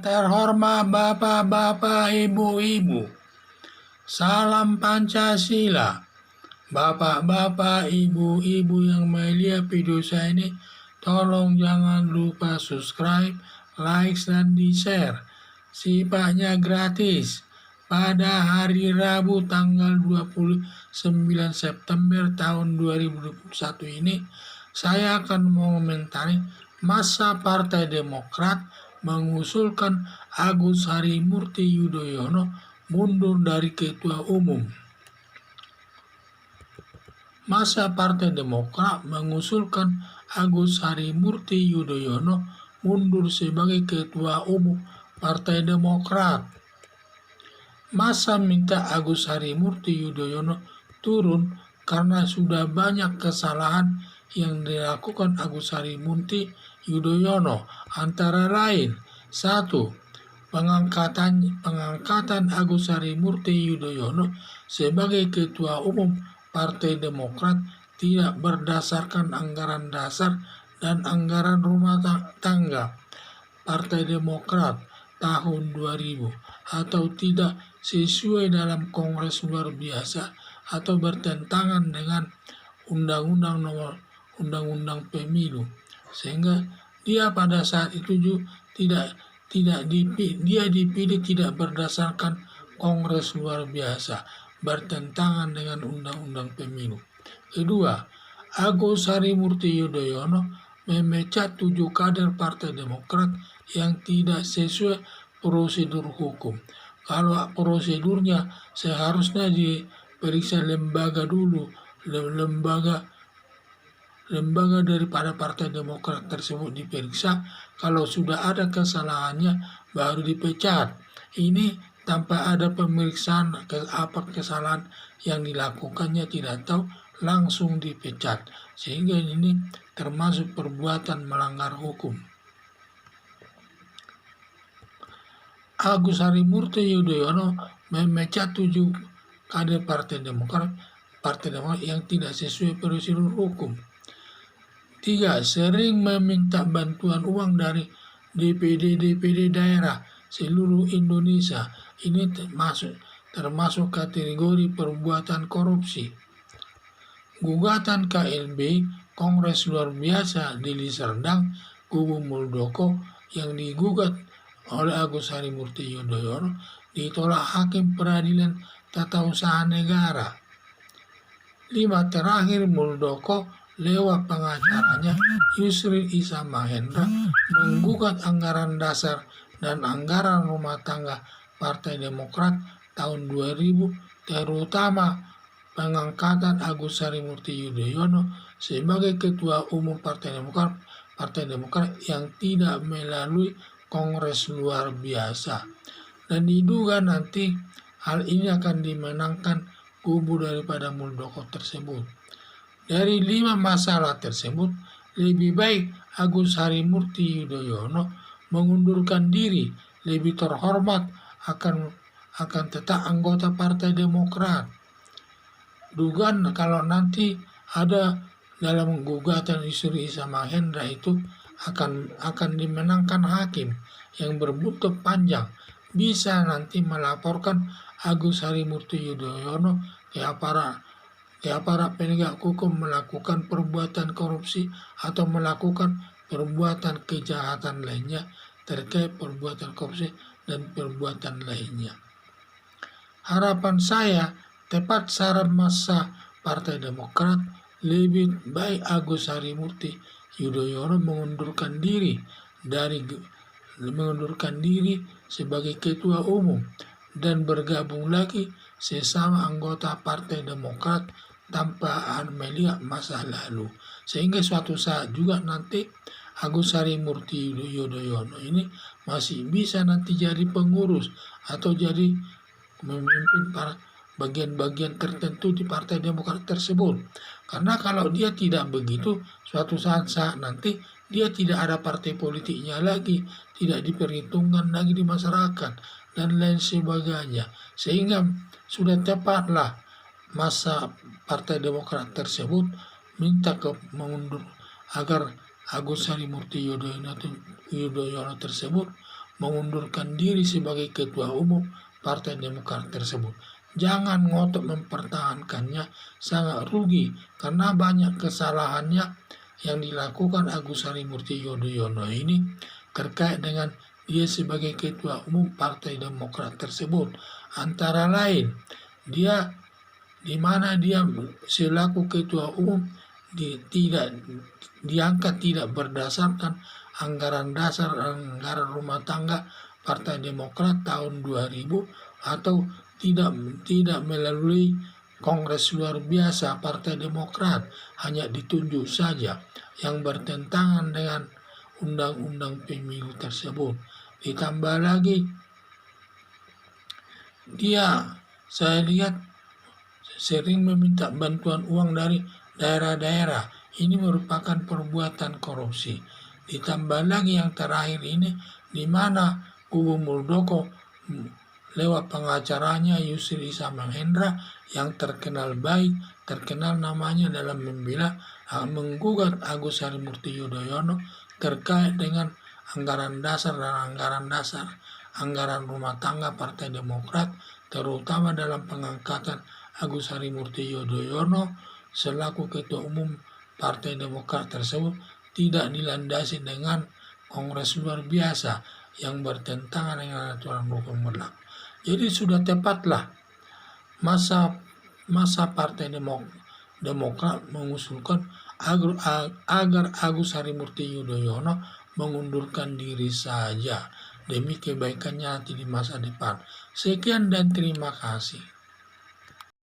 Terhormat Bapak-Bapak, Ibu-Ibu, salam Pancasila. Bapak-bapak, ibu-ibu yang melihat video saya ini, tolong jangan lupa subscribe, like, dan di-share. Sifatnya gratis. Pada hari Rabu tanggal 29 September tahun 2021 ini, saya akan mengomentari masa Partai Demokrat mengusulkan Agus Harimurti Yudhoyono mundur dari Ketua Umum. Masa Partai Demokrat mengusulkan Agus Harimurti Yudhoyono mundur sebagai Ketua Umum Partai Demokrat. Masa minta Agus Harimurti Yudhoyono turun karena sudah banyak kesalahan yang dilakukan Agus Harimurti Yudhoyono, antara lain 1. Pengangkatan Agus Harimurti Yudhoyono sebagai Ketua Umum Partai Demokrat tidak berdasarkan anggaran dasar dan anggaran rumah tangga Partai Demokrat tahun 2000 atau tidak sesuai dalam Kongres luar biasa atau bertentangan dengan Undang-Undang Pemilu, sehingga dia pada saat itu juga dia dipilih tidak berdasarkan Kongres luar biasa, bertentangan dengan Undang-Undang Pemilu. Kedua, Agus Harimurti Yudhoyono memecat 7 kader Partai Demokrat yang tidak sesuai prosedur hukum. Kalau prosedurnya seharusnya diperiksa lembaga dulu, lembaga daripada Partai Demokrat tersebut diperiksa. Kalau sudah ada kesalahannya baru dipecat. Ini tanpa ada pemeriksaan apa kesalahan yang dilakukannya, tidak tahu, langsung dipecat, sehingga ini termasuk perbuatan melanggar hukum. Agus Harimurti Yudhoyono memecat 7 kader Partai Demokrat yang tidak sesuai prosedur hukum. 3. Sering meminta bantuan uang dari DPD daerah seluruh Indonesia. Ini termasuk kategori perbuatan korupsi. Gugatan KLB Kongres Luar Biasa di Serdang Kubu Muldoko yang digugat oleh Agus Harimurti Yudhoyono ditolak Hakim Peradilan Tata Usaha Negara. 5. Terakhir, Muldoko lewat pengacaranya Yusril Iza Mahendra menggugat anggaran dasar dan anggaran rumah tangga Partai Demokrat tahun 2000, terutama pengangkatan Agus Harimurti Yudhoyono sebagai Ketua Umum Partai Demokrat yang tidak melalui Kongres luar biasa. Dan diduga nanti hal ini akan dimenangkan kubu daripada Muldoko tersebut. Dari 5 masalah tersebut, lebih baik Agus Harimurti Yudhoyono mengundurkan diri, lebih terhormat, akan tetap anggota Partai Demokrat. Dugaan kalau nanti ada dalam gugatan Yusril Iza Mahendra itu akan dimenangkan hakim yang berbuntut panjang, bisa nanti melaporkan Agus Harimurti Yudhoyono ke aparat penegak hukum melakukan perbuatan korupsi atau melakukan perbuatan kejahatan lainnya terkait perbuatan korupsi dan perbuatan lainnya. Harapan saya, tepat saran masa Partai Demokrat, lebih baik Agus Harimurti Yudhoyono mengundurkan diri sebagai Ketua Umum dan bergabung lagi sesama anggota Partai Demokrat tanpa melihat masa lalu, sehingga suatu saat juga nanti Agus Harimurti Yudhoyono ini masih bisa nanti jadi pengurus atau jadi memimpin para bagian-bagian tertentu di Partai Demokrat tersebut. Karena kalau dia tidak begitu, suatu saat nanti dia tidak ada partai politiknya lagi, tidak diperhitungkan lagi di masyarakat, dan lain sebagainya. Sehingga sudah tepatlah masa Partai Demokrat tersebut minta mengundur agar Agus Harimurti Yudhoyono tersebut mengundurkan diri sebagai ketua umum Partai Demokrat tersebut. Jangan ngotot mempertahankannya, sangat rugi karena banyak kesalahannya yang dilakukan Agus Harimurti Yudhoyono ini terkait dengan dia sebagai ketua umum Partai Demokrat tersebut. Antara lain, dia di mana dia selaku ketua umum tidak diangkat tidak berdasarkan anggaran dasar anggaran rumah tangga Partai Demokrat tahun 2000 atau tidak melalui Kongres luar biasa Partai Demokrat, hanya ditunjuk saja yang bertentangan dengan undang-undang pemilu tersebut. Ditambah lagi saya lihat sering meminta bantuan uang dari daerah-daerah. Ini merupakan perbuatan korupsi. Ditambah lagi yang terakhir ini, di mana Kubu Muldoko lewat pengacaranya Yusril Iza Mahendra yang terkenal baik, terkenal namanya dalam membela menggugat Agus Harimurti Yudhoyono terkait dengan anggaran rumah tangga Partai Demokrat, terutama dalam pengangkatan Agus Harimurti Yudhoyono selaku ketua umum Partai Demokrat tersebut tidak dilandasi dengan kongres luar biasa yang bertentangan dengan aturan hukum berlaku. Jadi sudah tepatlah masa Partai Demokrat mengusulkan agar Agus Harimurti Yudhoyono mengundurkan diri saja demi kebaikannya nanti di masa depan. Sekian dan terima kasih.